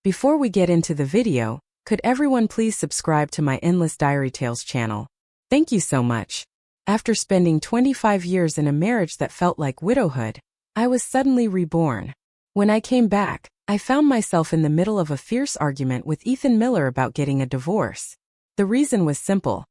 Before we get into the video, could everyone please subscribe to my Endless Diary Tales channel? Thank you so much. After spending 25 years in a marriage that felt like widowhood, I was suddenly reborn. When I came back, I found myself in the middle of a fierce argument with Ethan Miller about getting a divorce. The reason was simple.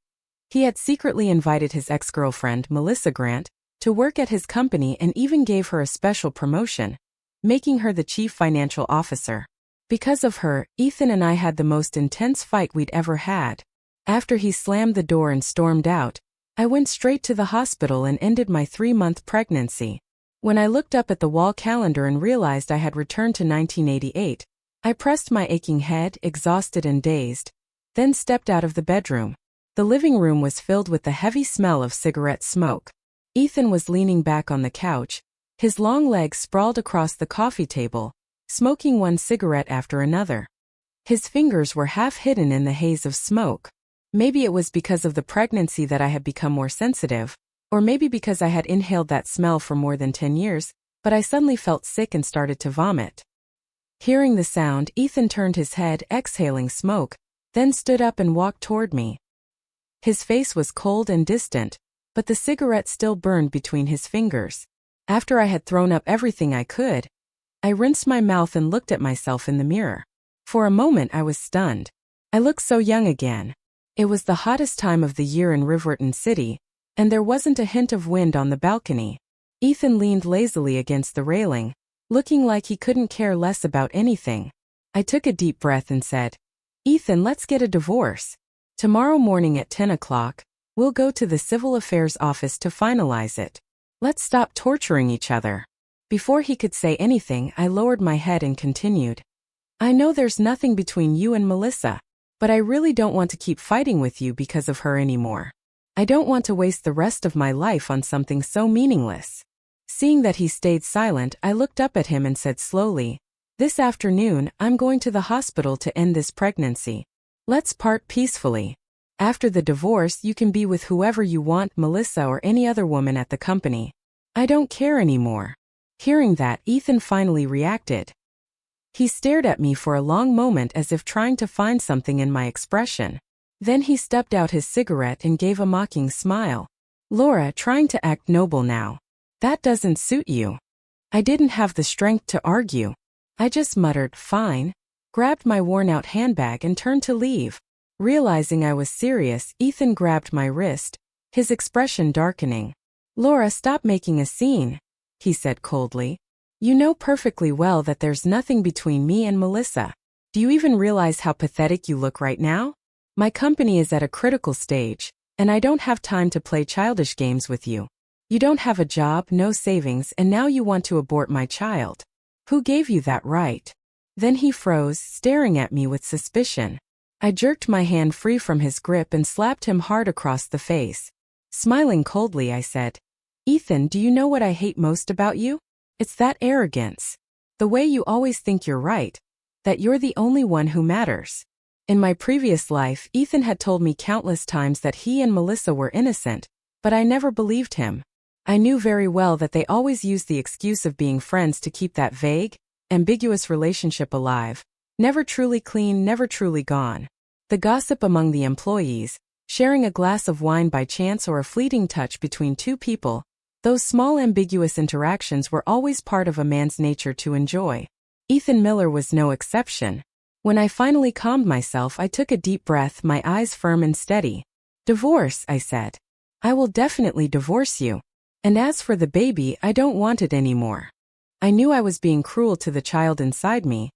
He had secretly invited his ex-girlfriend, Melissa Grant, to work at his company and even gave her a special promotion, making her the chief financial officer. Because of her, Ethan and I had the most intense fight we'd ever had. After he slammed the door and stormed out, I went straight to the hospital and ended my 3-month pregnancy. When I looked up at the wall calendar and realized I had returned to 1988, I pressed my aching head, exhausted and dazed, then stepped out of the bedroom. The living room was filled with the heavy smell of cigarette smoke. Ethan was leaning back on the couch, his long legs sprawled across the coffee table, smoking one cigarette after another. His fingers were half hidden in the haze of smoke. Maybe it was because of the pregnancy that I had become more sensitive, or maybe because I had inhaled that smell for more than 10 years, but I suddenly felt sick and started to vomit. Hearing the sound, Ethan turned his head, exhaling smoke, then stood up and walked toward me. His face was cold and distant, but the cigarette still burned between his fingers. After I had thrown up everything I could, I rinsed my mouth and looked at myself in the mirror. For a moment I was stunned. I looked so young again. It was the hottest time of the year in Riverton City, and there wasn't a hint of wind on the balcony. Ethan leaned lazily against the railing, looking like he couldn't care less about anything. I took a deep breath and said, "Ethan, let's get a divorce. Tomorrow morning at 10 o'clock, we'll go to the Civil Affairs office to finalize it. Let's stop torturing each other." Before he could say anything, I lowered my head and continued. "I know there's nothing between you and Melissa, but I really don't want to keep fighting with you because of her anymore. I don't want to waste the rest of my life on something so meaningless." Seeing that he stayed silent, I looked up at him and said slowly, "This afternoon, I'm going to the hospital to end this pregnancy. Let's part peacefully. After the divorce, you can be with whoever you want, Melissa or any other woman at the company. I don't care anymore." Hearing that, Ethan finally reacted. He stared at me for a long moment as if trying to find something in my expression. Then he stepped out his cigarette and gave a mocking smile. "Laura, trying to act noble now. That doesn't suit you." I didn't have the strength to argue. I just muttered, "Fine," grabbed my worn-out handbag and turned to leave. Realizing I was serious, Ethan grabbed my wrist, his expression darkening. "Laura, stop making a scene," he said coldly. "You know perfectly well that there's nothing between me and Melissa. Do you even realize how pathetic you look right now? My company is at a critical stage, and I don't have time to play childish games with you. You don't have a job, no savings, and now you want to abort my child. Who gave you that right?" Then he froze, staring at me with suspicion. I jerked my hand free from his grip and slapped him hard across the face. Smiling coldly, I said, "Ethan, do you know what I hate most about you? It's that arrogance. The way you always think you're right, that you're the only one who matters." In my previous life, Ethan had told me countless times that he and Melissa were innocent, but I never believed him. I knew very well that they always used the excuse of being friends to keep that vague, ambiguous relationship alive, never truly clean, never truly gone. The gossip among the employees, sharing a glass of wine by chance or a fleeting touch between two people, those small ambiguous interactions were always part of a man's nature to enjoy. Ethan Miller was no exception. When I finally calmed myself, I took a deep breath, my eyes firm and steady. "Divorce," I said. "I will definitely divorce you. And as for the baby, I don't want it anymore." I knew I was being cruel to the child inside me,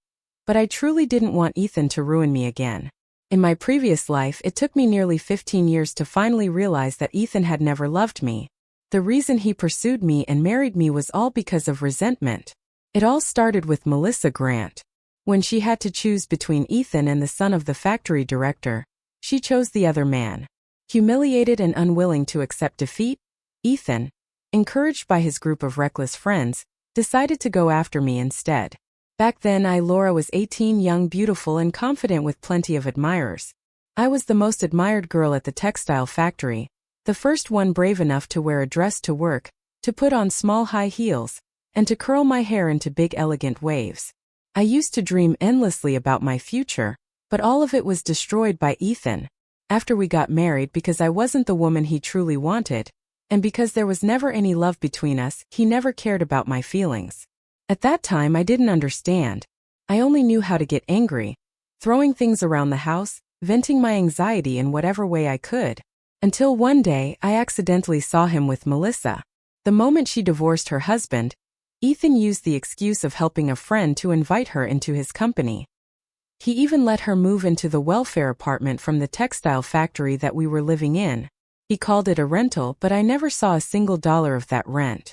but I truly didn't want Ethan to ruin me again. In my previous life, it took me nearly 15 years to finally realize that Ethan had never loved me. The reason he pursued me and married me was all because of resentment. It all started with Melissa Grant. When she had to choose between Ethan and the son of the factory director, she chose the other man. Humiliated and unwilling to accept defeat, Ethan, encouraged by his group of reckless friends, decided to go after me instead. Back then, Laura was 18, young, beautiful, and confident with plenty of admirers. I was the most admired girl at the textile factory, the first one brave enough to wear a dress to work, to put on small high heels, and to curl my hair into big elegant waves. I used to dream endlessly about my future, but all of it was destroyed by Ethan. After we got married, because I wasn't the woman he truly wanted, and because there was never any love between us, he never cared about my feelings. At that time I didn't understand. I only knew how to get angry, throwing things around the house, venting my anxiety in whatever way I could. Until one day I accidentally saw him with Melissa. The moment she divorced her husband, Ethan used the excuse of helping a friend to invite her into his company. He even let her move into the welfare apartment from the textile factory that we were living in. He called it a rental, but I never saw a single dollar of that rent.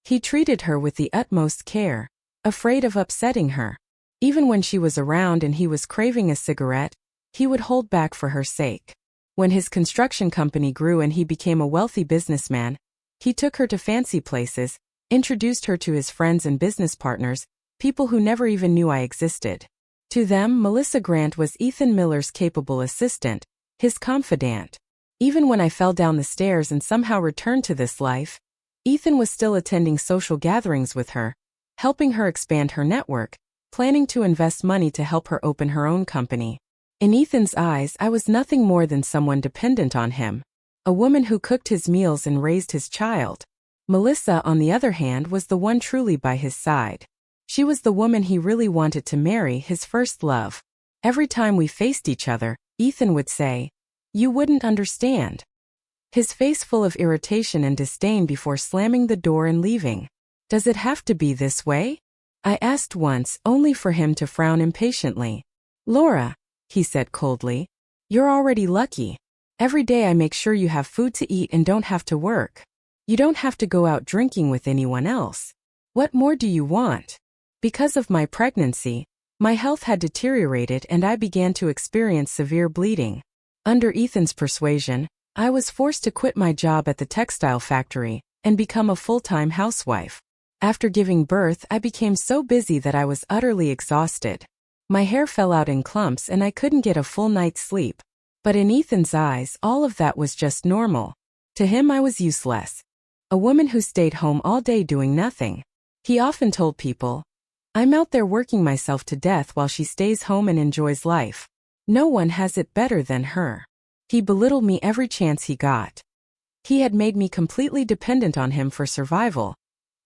He treated her with the utmost care, afraid of upsetting her. Even when she was around and he was craving a cigarette, he would hold back for her sake. When his construction company grew and he became a wealthy businessman, he took her to fancy places, introduced her to his friends and business partners, people who never even knew I existed. To them, Melissa Grant was Ethan Miller's capable assistant, his confidant. Even when I fell down the stairs and somehow returned to this life, Ethan was still attending social gatherings with her, helping her expand her network, planning to invest money to help her open her own company. In Ethan's eyes, I was nothing more than someone dependent on him, a woman who cooked his meals and raised his child. Melissa, on the other hand, was the one truly by his side. She was the woman he really wanted to marry, his first love. Every time we faced each other, Ethan would say, "You wouldn't understand," his face full of irritation and disdain before slamming the door and leaving. "Does it have to be this way?" I asked once, only for him to frown impatiently. "Laura," he said coldly, "you're already lucky. Every day I make sure you have food to eat and don't have to work. You don't have to go out drinking with anyone else. What more do you want?" Because of my pregnancy, my health had deteriorated and I began to experience severe bleeding. Under Ethan's persuasion, I was forced to quit my job at the textile factory and become a full-time housewife. After giving birth, I became so busy that I was utterly exhausted. My hair fell out in clumps and I couldn't get a full night's sleep. But in Ethan's eyes, all of that was just normal. To him, I was useless. A woman who stayed home all day doing nothing. He often told people, "I'm out there working myself to death while she stays home and enjoys life. No one has it better than her." He belittled me every chance he got. He had made me completely dependent on him for survival,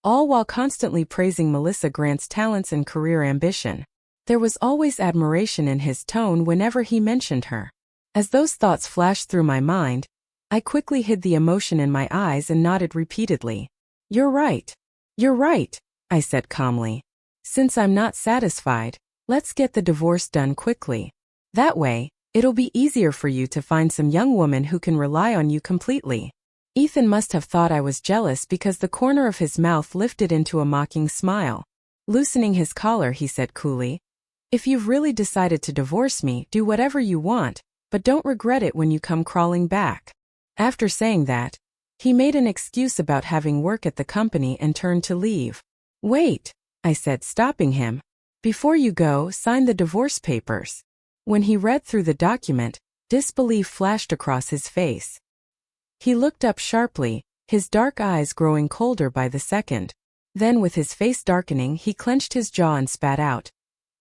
all while constantly praising Melissa Grant's talents and career ambition. There was always admiration in his tone whenever he mentioned her. As those thoughts flashed through my mind, I quickly hid the emotion in my eyes and nodded repeatedly. "You're right. You're right," I said calmly. "Since I'm not satisfied, let's get the divorce done quickly. That way, it'll be easier for you to find some young woman who can rely on you completely." Ethan must have thought I was jealous because the corner of his mouth lifted into a mocking smile. Loosening his collar, he said coolly, "If you've really decided to divorce me, do whatever you want, but don't regret it when you come crawling back." After saying that, he made an excuse about having work at the company and turned to leave. "Wait," I said, stopping him. "Before you go, sign the divorce papers." When he read through the document, disbelief flashed across his face. He looked up sharply, his dark eyes growing colder by the second. Then, with his face darkening, he clenched his jaw and spat out,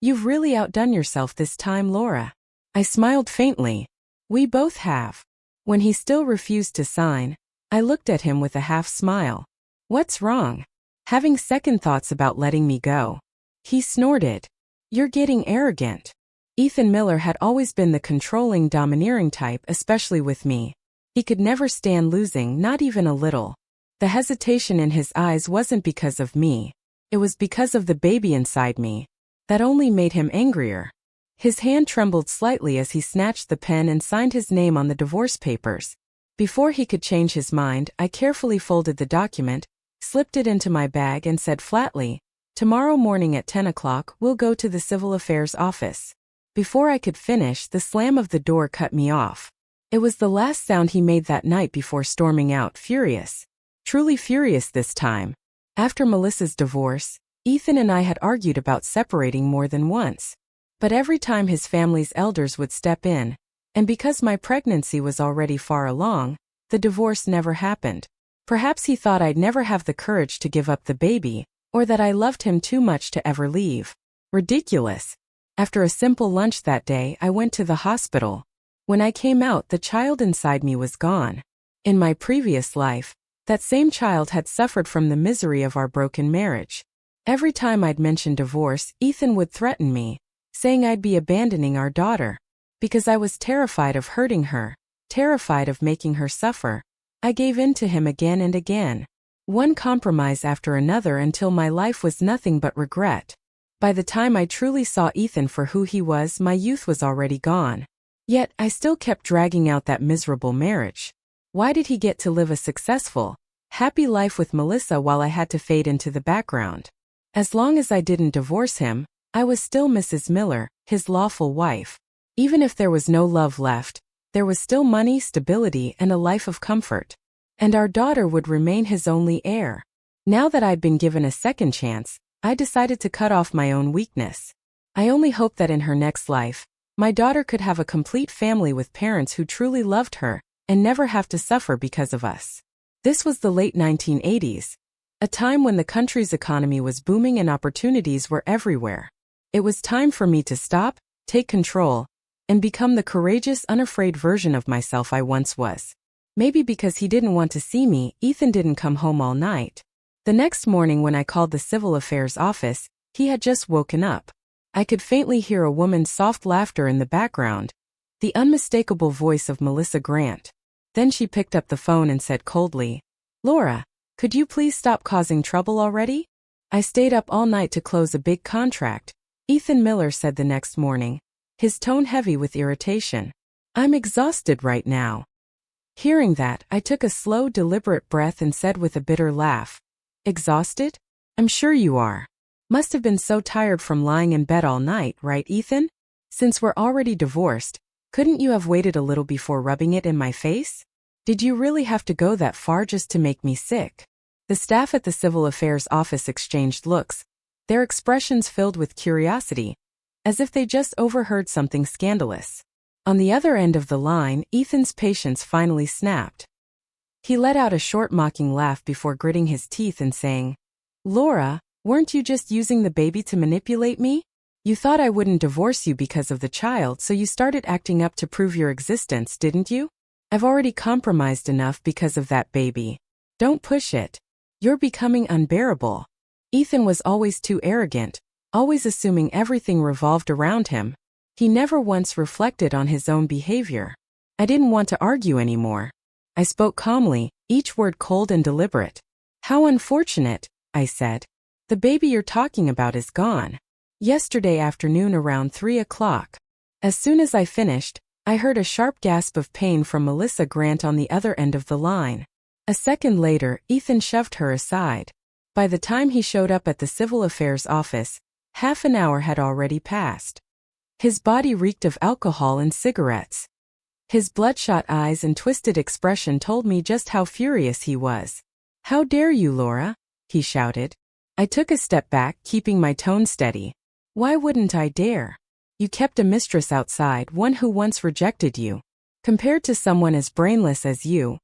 "You've really outdone yourself this time, Laura." I smiled faintly. "We both have." When he still refused to sign, I looked at him with a half smile. "What's wrong?" "Having second thoughts about letting me go." He snorted. "You're getting arrogant." Ethan Miller had always been the controlling, domineering type, especially with me. He could never stand losing, not even a little. The hesitation in his eyes wasn't because of me. It was because of the baby inside me. That only made him angrier. His hand trembled slightly as he snatched the pen and signed his name on the divorce papers. Before he could change his mind, I carefully folded the document, slipped it into my bag and said flatly, "Tomorrow morning at 10 o'clock, we'll go to the Civil Affairs office." Before I could finish, the slam of the door cut me off. It was the last sound he made that night before storming out, furious. Truly furious this time. After Melissa's divorce, Ethan and I had argued about separating more than once. But every time his family's elders would step in, and because my pregnancy was already far along, the divorce never happened. Perhaps he thought I'd never have the courage to give up the baby, or that I loved him too much to ever leave. Ridiculous. After a simple lunch that day, I went to the hospital. When I came out, the child inside me was gone. In my previous life, that same child had suffered from the misery of our broken marriage. Every time I'd mention divorce, Ethan would threaten me, saying I'd be abandoning our daughter. Because I was terrified of hurting her, terrified of making her suffer, I gave in to him again and again. One compromise after another until my life was nothing but regret. By the time I truly saw Ethan for who he was, my youth was already gone. Yet, I still kept dragging out that miserable marriage. Why did he get to live a successful, happy life with Melissa while I had to fade into the background? As long as I didn't divorce him, I was still Mrs. Miller, his lawful wife. Even if there was no love left, there was still money, stability, and a life of comfort. And our daughter would remain his only heir. Now that I'd been given a second chance, I decided to cut off my own weakness. I only hoped that in her next life, my daughter could have a complete family with parents who truly loved her, and never have to suffer because of us. This was the late 1980s, a time when the country's economy was booming and opportunities were everywhere. It was time for me to stop, take control, and become the courageous, unafraid version of myself I once was. Maybe because he didn't want to see me, Ethan didn't come home all night. The next morning when I called the civil affairs office, he had just woken up. I could faintly hear a woman's soft laughter in the background, the unmistakable voice of Melissa Grant. Then she picked up the phone and said coldly, "Laura, could you please stop causing trouble already? I stayed up all night to close a big contract," Ethan Miller said the next morning, his tone heavy with irritation. "I'm exhausted right now." Hearing that, I took a slow, deliberate breath and said with a bitter laugh, "Exhausted? I'm sure you are. Must have been so tired from lying in bed all night, right, Ethan? Since we're already divorced, couldn't you have waited a little before rubbing it in my face? Did you really have to go that far just to make me sick?" The staff at the civil affairs office exchanged looks, their expressions filled with curiosity, as if they just overheard something scandalous. On the other end of the line, Ethan's patience finally snapped. He let out a short mocking laugh before gritting his teeth and saying, "Laura, weren't you just using the baby to manipulate me? You thought I wouldn't divorce you because of the child, so you started acting up to prove your existence, didn't you? I've already compromised enough because of that baby. Don't push it. You're becoming unbearable." Ethan was always too arrogant, always assuming everything revolved around him. He never once reflected on his own behavior. I didn't want to argue anymore. I spoke calmly, each word cold and deliberate. "How unfortunate," I said. "The baby you're talking about is gone. Yesterday afternoon around 3 o'clock. As soon as I finished, I heard a sharp gasp of pain from Melissa Grant on the other end of the line. A second later, Ethan shoved her aside. By the time he showed up at the civil affairs office, half an hour had already passed. His body reeked of alcohol and cigarettes. His bloodshot eyes and twisted expression told me just how furious he was. "How dare you, Laura?" he shouted. I took a step back, keeping my tone steady. "Why wouldn't I dare? You kept a mistress outside, one who once rejected you. Compared to someone as brainless as you,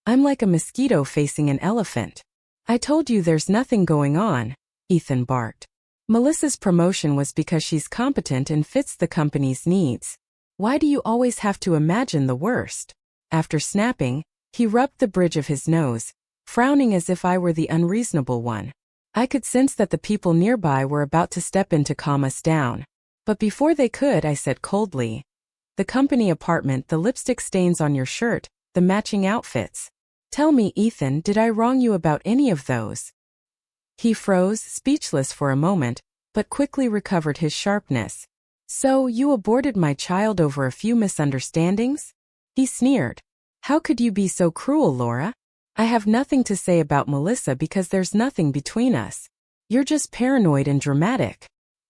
I'm like a mosquito facing an elephant." "I told you there's nothing going on," Ethan barked. "Melissa's promotion was because she's competent and fits the company's needs. Why do you always have to imagine the worst?" After snapping, he rubbed the bridge of his nose, frowning as if I were the unreasonable one. I could sense that the people nearby were about to step in to calm us down. But before they could, I said coldly, "The company apartment, the lipstick stains on your shirt, the matching outfits. Tell me, Ethan, did I wrong you about any of those?" He froze, speechless for a moment, but quickly recovered his sharpness. "So, you aborted my child over a few misunderstandings?" He sneered. "How could you be so cruel, Laura? I have nothing to say about Melissa because there's nothing between us. You're just paranoid and dramatic."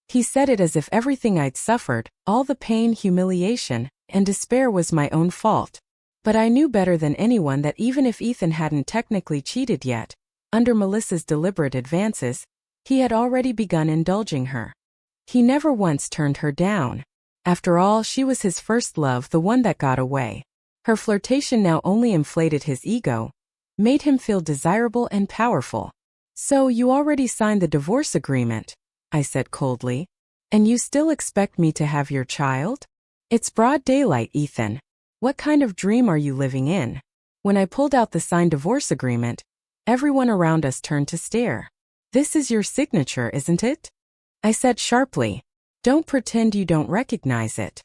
He said it as if everything I'd suffered, all the pain, humiliation, and despair was my own fault. But I knew better than anyone that even if Ethan hadn't technically cheated yet, under Melissa's deliberate advances, he had already begun indulging her. He never once turned her down. After all, she was his first love, the one that got away. Her flirtation now only inflated his ego, made him feel desirable and powerful. "So you already signed the divorce agreement?" I said coldly. And you still expect me to have your child? It's broad daylight, Ethan. What kind of dream are you living in? When I pulled out the signed divorce agreement, everyone around us turned to stare. This is your signature, isn't it? I said sharply. Don't pretend you don't recognize it.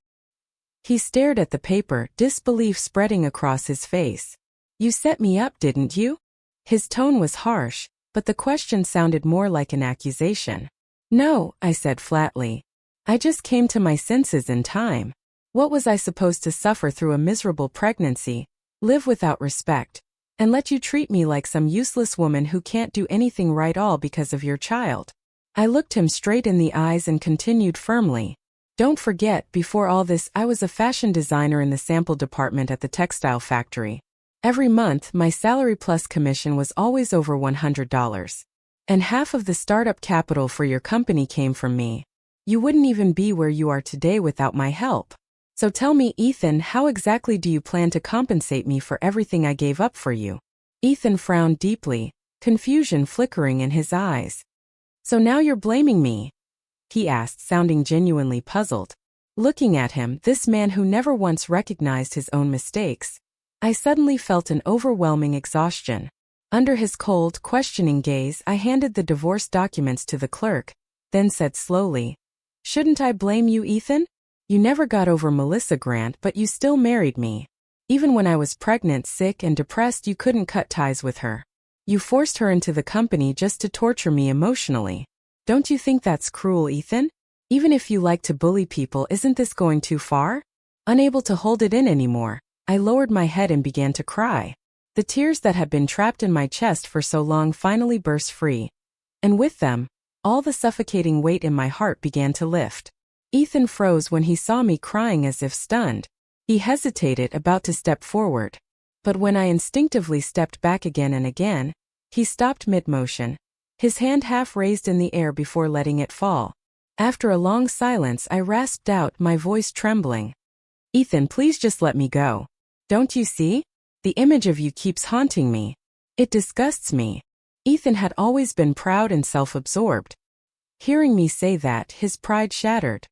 He stared at the paper, disbelief spreading across his face. You set me up, didn't you? His tone was harsh, but the question sounded more like an accusation. No, I said flatly. I just came to my senses in time. What was I supposed to suffer through a miserable pregnancy, live without respect, and let you treat me like some useless woman who can't do anything right all because of your child? I looked him straight in the eyes and continued firmly. Don't forget, before all this, I was a fashion designer in the sample department at the textile factory. Every month, my salary plus commission was always over $100. And half of the startup capital for your company came from me. You wouldn't even be where you are today without my help. So tell me, Ethan, how exactly do you plan to compensate me for everything I gave up for you? Ethan frowned deeply, confusion flickering in his eyes. So now you're blaming me? He asked, sounding genuinely puzzled. Looking at him, this man who never once recognized his own mistakes, I suddenly felt an overwhelming exhaustion. Under his cold, questioning gaze, I handed the divorce documents to the clerk, then said slowly, Shouldn't I blame you, Ethan? You never got over Melissa Grant, but you still married me. Even when I was pregnant, sick, and depressed, you couldn't cut ties with her. You forced her into the company just to torture me emotionally. Don't you think that's cruel, Ethan? Even if you like to bully people, isn't this going too far? Unable to hold it in anymore, I lowered my head and began to cry. The tears that had been trapped in my chest for so long finally burst free. And with them, all the suffocating weight in my heart began to lift. Ethan froze when he saw me crying as if stunned. He hesitated, about to step forward. But when I instinctively stepped back again and again, he stopped mid-motion, his hand half raised in the air before letting it fall. After a long silence, I rasped out, my voice trembling. Ethan, please just let me go. Don't you see? The image of you keeps haunting me. It disgusts me. Ethan had always been proud and self-absorbed. Hearing me say that, his pride shattered.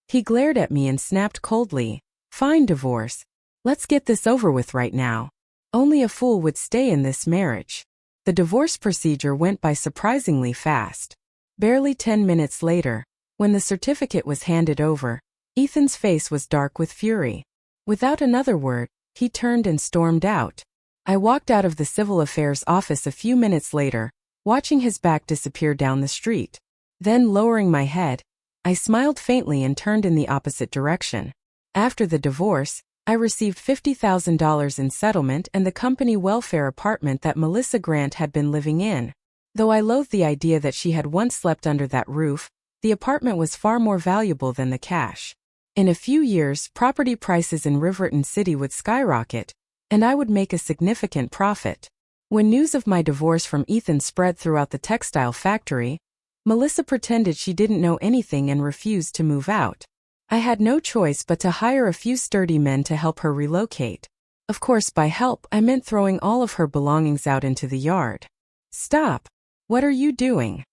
He glared at me and snapped coldly, Fine, divorce. Let's get this over with right now. Only a fool would stay in this marriage. The divorce procedure went by surprisingly fast. Barely 10 minutes later, when the certificate was handed over, Ethan's face was dark with fury. Without another word, he turned and stormed out. I walked out of the civil affairs office a few minutes later, watching his back disappear down the street. Then, lowering my head, I smiled faintly and turned in the opposite direction. After the divorce, I received $50,000 in settlement and the company welfare apartment that Melissa Grant had been living in. Though I loathed the idea that she had once slept under that roof, the apartment was far more valuable than the cash. In a few years, property prices in Riverton City would skyrocket, and I would make a significant profit. When news of my divorce from Ethan spread throughout the textile factory, Melissa pretended she didn't know anything and refused to move out. I had no choice but to hire a few sturdy men to help her relocate. Of course, by help, I meant throwing all of her belongings out into the yard. Stop! What are you doing?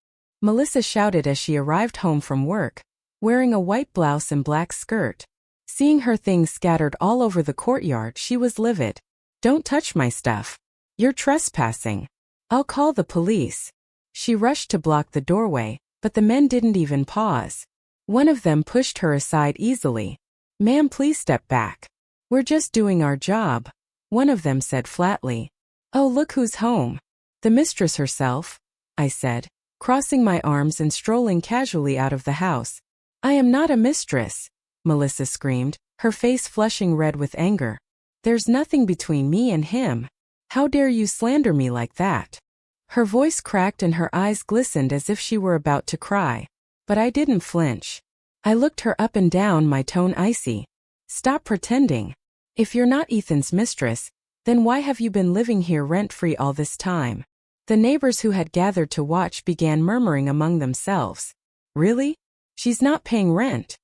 Melissa shouted as she arrived home from work, wearing a white blouse and black skirt. Seeing her things scattered all over the courtyard, she was livid. Don't touch my stuff. You're trespassing. I'll call the police. She rushed to block the doorway, but the men didn't even pause. One of them pushed her aside easily. Ma'am, please step back. We're just doing our job, one of them said flatly. Oh, look who's home. The mistress herself, I said, crossing my arms and strolling casually out of the house. I am not a mistress, Melissa screamed, her face flushing red with anger. There's nothing between me and him. How dare you slander me like that? Her voice cracked and her eyes glistened as if she were about to cry. But I didn't flinch. I looked her up and down, my tone icy. Stop pretending. If you're not Ethan's mistress, then why have you been living here rent-free all this time? The neighbors who had gathered to watch began murmuring among themselves. Really? She's not paying rent,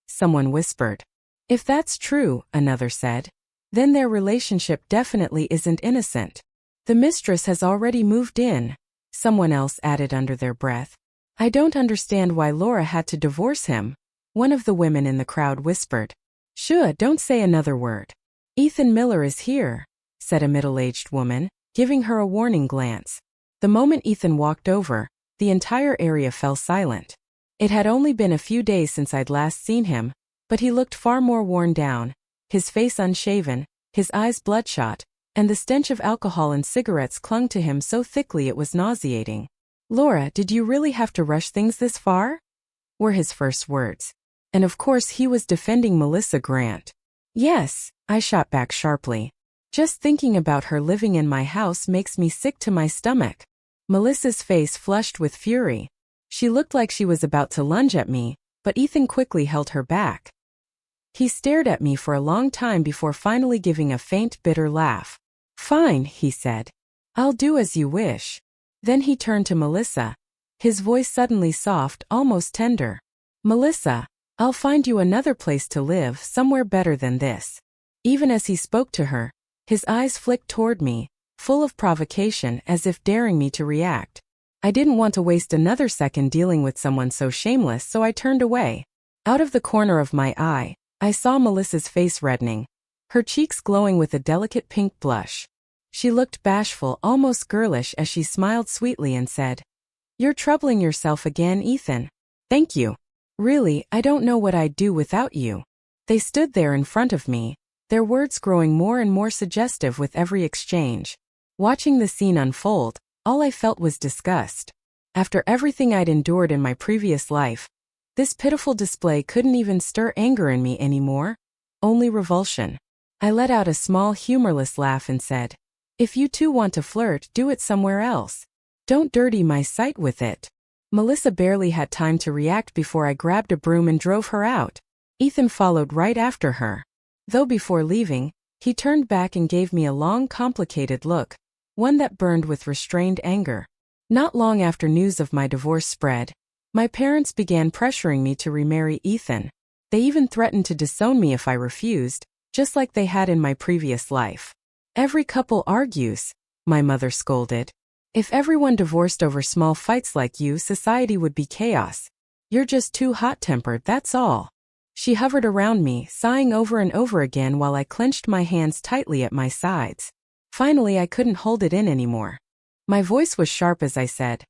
someone whispered. If that's true, another said, then their relationship definitely isn't innocent. The mistress has already moved in, someone else added under their breath. I don't understand why Laura had to divorce him, one of the women in the crowd whispered. Shh, don't say another word. Ethan Miller is here, said a middle-aged woman, giving her a warning glance. The moment Ethan walked over, the entire area fell silent. It had only been a few days since I'd last seen him, but he looked far more worn down, his face unshaven, his eyes bloodshot, and the stench of alcohol and cigarettes clung to him so thickly it was nauseating. Laura, did you really have to rush things this far? Were his first words. And of course he was defending Melissa Grant. Yes, I shot back sharply. Just thinking about her living in my house makes me sick to my stomach. Melissa's face flushed with fury. She looked like she was about to lunge at me, but Ethan quickly held her back. He stared at me for a long time before finally giving a faint, bitter laugh. Fine, he said. I'll do as you wish. Then he turned to Melissa, his voice suddenly soft, almost tender. Melissa, I'll find you another place to live, somewhere better than this. Even as he spoke to her, his eyes flicked toward me, full of provocation, as if daring me to react. I didn't want to waste another second dealing with someone so shameless, so I turned away. Out of the corner of my eye, I saw Melissa's face reddening, her cheeks glowing with a delicate pink blush. She looked bashful, almost girlish, as she smiled sweetly and said, You're troubling yourself again, Ethan. Thank you. Really, I don't know what I'd do without you. They stood there in front of me, their words growing more and more suggestive with every exchange. Watching the scene unfold, all I felt was disgust. After everything I'd endured in my previous life, this pitiful display couldn't even stir anger in me anymore, only revulsion. I let out a small humorless laugh and said, If you two want to flirt, do it somewhere else. Don't dirty my sight with it. Melissa barely had time to react before I grabbed a broom and drove her out. Ethan followed right after her. Though before leaving, he turned back and gave me a long, complicated look, one that burned with restrained anger. Not long after news of my divorce spread, my parents began pressuring me to remarry Ethan. They even threatened to disown me if I refused, just like they had in my previous life. Every couple argues, my mother scolded. If everyone divorced over small fights like you, society would be chaos. You're just too hot-tempered, that's all. She hovered around me, sighing over and over again while I clenched my hands tightly at my sides. Finally, I couldn't hold it in anymore. My voice was sharp as I said,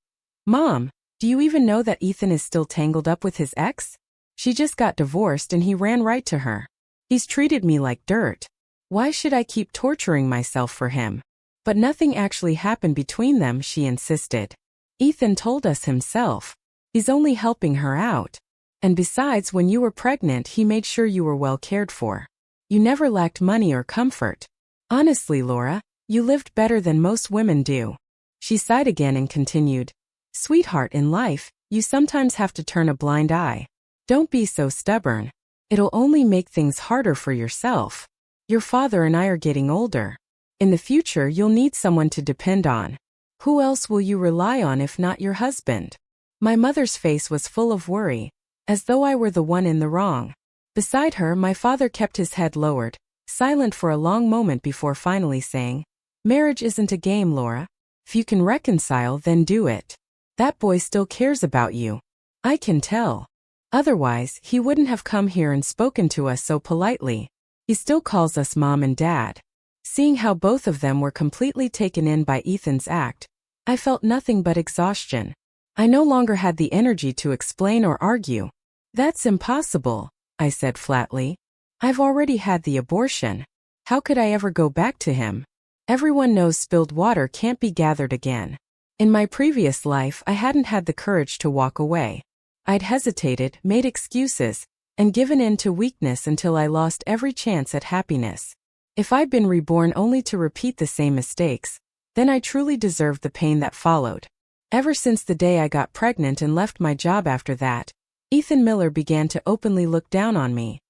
Mom, do you even know that Ethan is still tangled up with his ex? She just got divorced and he ran right to her. He's treated me like dirt. Why should I keep torturing myself for him? But nothing actually happened between them, she insisted. Ethan told us himself. He's only helping her out. And besides, when you were pregnant, he made sure you were well cared for. You never lacked money or comfort. Honestly, Laura, you lived better than most women do. She sighed again and continued, Sweetheart, in life, you sometimes have to turn a blind eye. Don't be so stubborn. It'll only make things harder for yourself. Your father and I are getting older. In the future, you'll need someone to depend on. Who else will you rely on if not your husband? My mother's face was full of worry, as though I were the one in the wrong. Beside her, my father kept his head lowered, silent for a long moment before finally saying, Marriage isn't a game, Laura. If you can reconcile, then do it. That boy still cares about you. I can tell. Otherwise, he wouldn't have come here and spoken to us so politely. He still calls us Mom and Dad. Seeing how both of them were completely taken in by Ethan's act, I felt nothing but exhaustion. I no longer had the energy to explain or argue. That's impossible, I said flatly. I've already had the abortion. How could I ever go back to him? Everyone knows spilled water can't be gathered again. In my previous life, I hadn't had the courage to walk away. I'd hesitated, made excuses, and given in to weakness until I lost every chance at happiness. If I'd been reborn only to repeat the same mistakes, then I truly deserved the pain that followed. Ever since the day I got pregnant and left my job after that, Ethan Miller began to openly look down on me.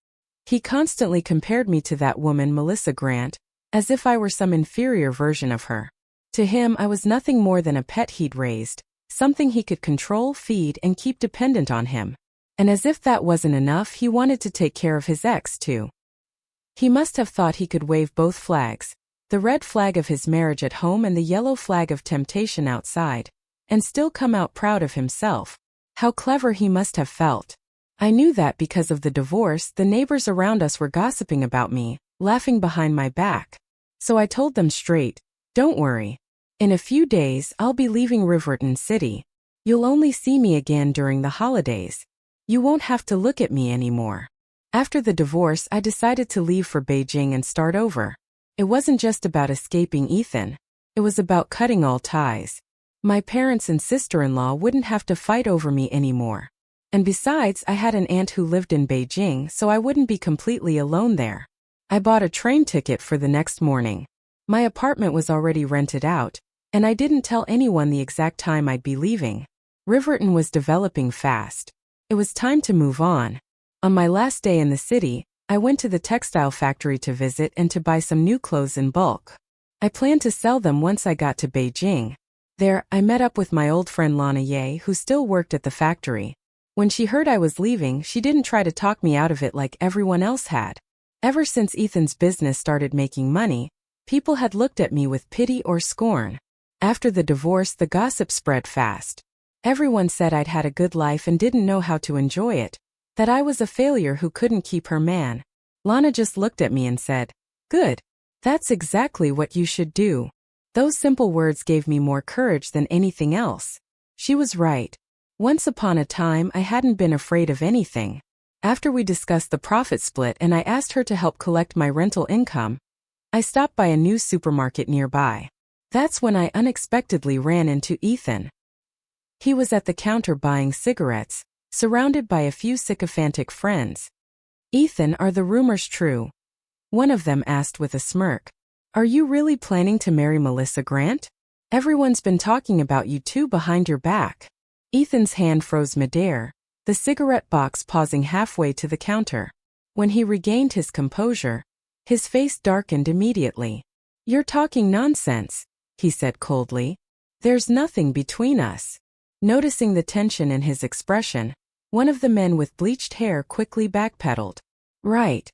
He constantly compared me to that woman Melissa Grant, as if I were some inferior version of her. To him, I was nothing more than a pet he'd raised, something he could control, feed, and keep dependent on him. And as if that wasn't enough, he wanted to take care of his ex, too. He must have thought he could wave both flags, the red flag of his marriage at home and the yellow flag of temptation outside, and still come out proud of himself. How clever he must have felt. I knew that because of the divorce, the neighbors around us were gossiping about me, laughing behind my back. So I told them straight, "Don't worry. In a few days, I'll be leaving Reborn City. You'll only see me again during the holidays. You won't have to look at me anymore." After the divorce, I decided to leave for Beijing and start over. It wasn't just about escaping Ethan. It was about cutting all ties. My parents and sister-in-law wouldn't have to fight over me anymore. And besides, I had an aunt who lived in Beijing, so I wouldn't be completely alone there. I bought a train ticket for the next morning. My apartment was already rented out, and I didn't tell anyone the exact time I'd be leaving. Reborn was developing fast. It was time to move on. On my last day in the city, I went to the textile factory to visit and to buy some new clothes in bulk. I planned to sell them once I got to Beijing. There, I met up with my old friend Lana Ye, who still worked at the factory. When she heard I was leaving, she didn't try to talk me out of it like everyone else had. Ever since Ethan's business started making money, people had looked at me with pity or scorn. After the divorce, the gossip spread fast. Everyone said I'd had a good life and didn't know how to enjoy it, that I was a failure who couldn't keep her man. Lana just looked at me and said, "Good. That's exactly what you should do." Those simple words gave me more courage than anything else. She was right. Once upon a time, I hadn't been afraid of anything. After we discussed the profit split and I asked her to help collect my rental income, I stopped by a new supermarket nearby. That's when I unexpectedly ran into Ethan. He was at the counter buying cigarettes, surrounded by a few sycophantic friends. "Ethan, are the rumors true?" one of them asked with a smirk. "Are you really planning to marry Melissa Grant? Everyone's been talking about you two behind your back." Ethan's hand froze midair, the cigarette box pausing halfway to the counter. When he regained his composure, his face darkened immediately. "You're talking nonsense," he said coldly. "There's nothing between us." Noticing the tension in his expression, one of the men with bleached hair quickly backpedaled. Right.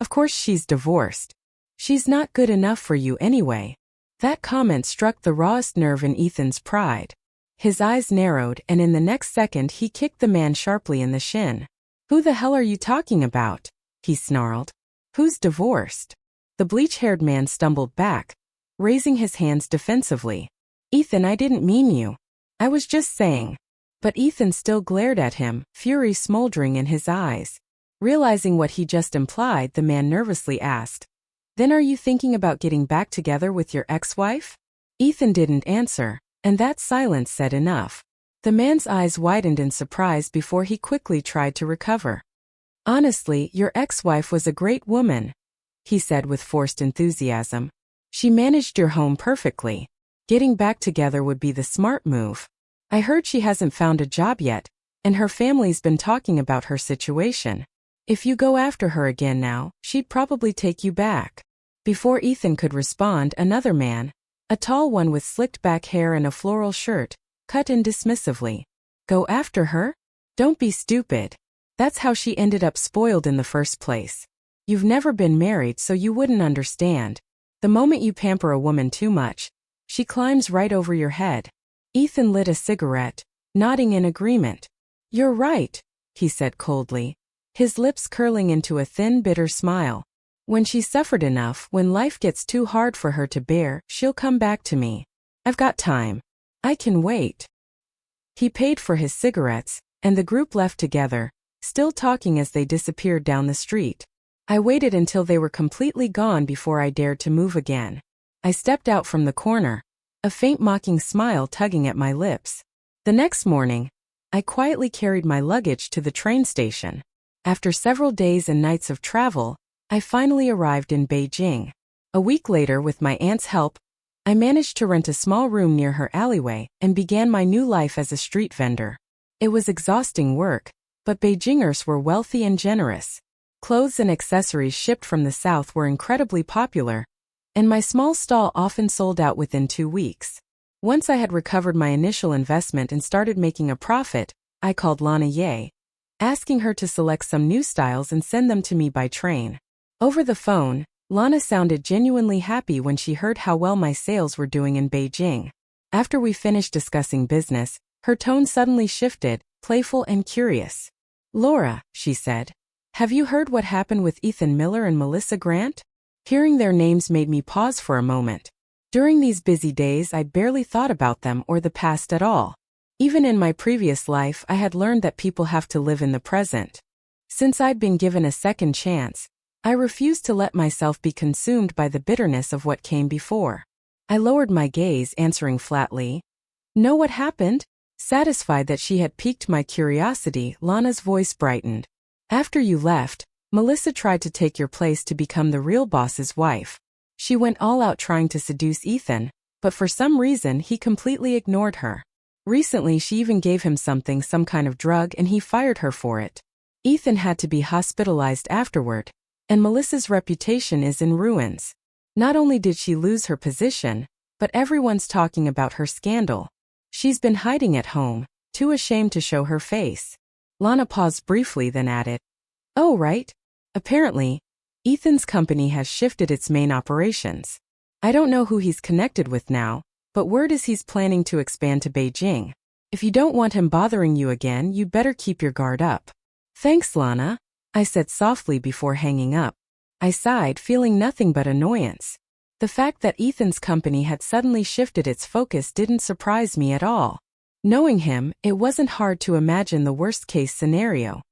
Of course she's divorced. She's not good enough for you anyway." That comment struck the rawest nerve in Ethan's pride. His eyes narrowed, and in the next second he kicked the man sharply in the shin. "Who the hell are you talking about?" he snarled. "Who's divorced?" The bleach-haired man stumbled back, raising his hands defensively. "Ethan, I didn't mean you. I was just saying." But Ethan still glared at him, fury smoldering in his eyes. Realizing what he just implied, the man nervously asked, "Then are you thinking about getting back together with your ex-wife?" Ethan didn't answer, and that silence said enough. The man's eyes widened in surprise before he quickly tried to recover. "Honestly, your ex-wife was a great woman," he said with forced enthusiasm. "She managed your home perfectly. Getting back together would be the smart move. I heard she hasn't found a job yet, and her family's been talking about her situation. If you go after her again now, she'd probably take you back." Before Ethan could respond, another man, a tall one with slicked back hair and a floral shirt, cut in dismissively. "Go after her? Don't be stupid. That's how she ended up spoiled in the first place. You've never been married, so you wouldn't understand. The moment you pamper a woman too much, she climbs right over your head." Ethan lit a cigarette, nodding in agreement. "You're right," he said coldly, his lips curling into a thin, bitter smile. "When she's suffered enough, when life gets too hard for her to bear, she'll come back to me. I've got time. I can wait." He paid for his cigarettes, and the group left together, still talking as they disappeared down the street. I waited until they were completely gone before I dared to move again. I stepped out from the corner, a faint mocking smile tugging at my lips. The next morning, I quietly carried my luggage to the train station. After several days and nights of travel, I finally arrived in Beijing. A week later, with my aunt's help, I managed to rent a small room near her alleyway and began my new life as a street vendor. It was exhausting work, but Beijingers were wealthy and generous. Clothes and accessories shipped from the south were incredibly popular, and my small stall often sold out within 2 weeks. Once I had recovered my initial investment and started making a profit, I called Lana Ye, asking her to select some new styles and send them to me by train. Over the phone, Lana sounded genuinely happy when she heard how well my sales were doing in Beijing. After we finished discussing business, Her tone suddenly shifted, playful and curious. "Laura," she said, "have you heard what happened with Ethan Miller and Melissa Grant?" Hearing their names made me pause for a moment. During these busy days, I'd barely thought about them or the past at all. Even in my previous life, I had learned that people have to live in the present. Since I'd been given a second chance, I refused to let myself be consumed by the bitterness of what came before. I lowered my gaze, answering flatly, "Know what happened?" Satisfied that she had piqued my curiosity, Lana's voice brightened. "After you left, Melissa tried to take your place to become the real boss's wife. She went all out trying to seduce Ethan, but for some reason he completely ignored her. Recently she even gave him some kind of drug, and he fired her for it. Ethan had to be hospitalized afterward, and Melissa's reputation is in ruins. Not only did she lose her position, but everyone's talking about her scandal. She's been hiding at home, too ashamed to show her face." Lana paused briefly, then added, "Oh, right. Apparently, Ethan's company has shifted its main operations. I don't know who he's connected with now, but word is he's planning to expand to Beijing. If you don't want him bothering you again, you'd better keep your guard up." "Thanks, Lana," I said softly before hanging up. I sighed, feeling nothing but annoyance. The fact that Ethan's company had suddenly shifted its focus didn't surprise me at all. Knowing him, it wasn't hard to imagine the worst-case scenario.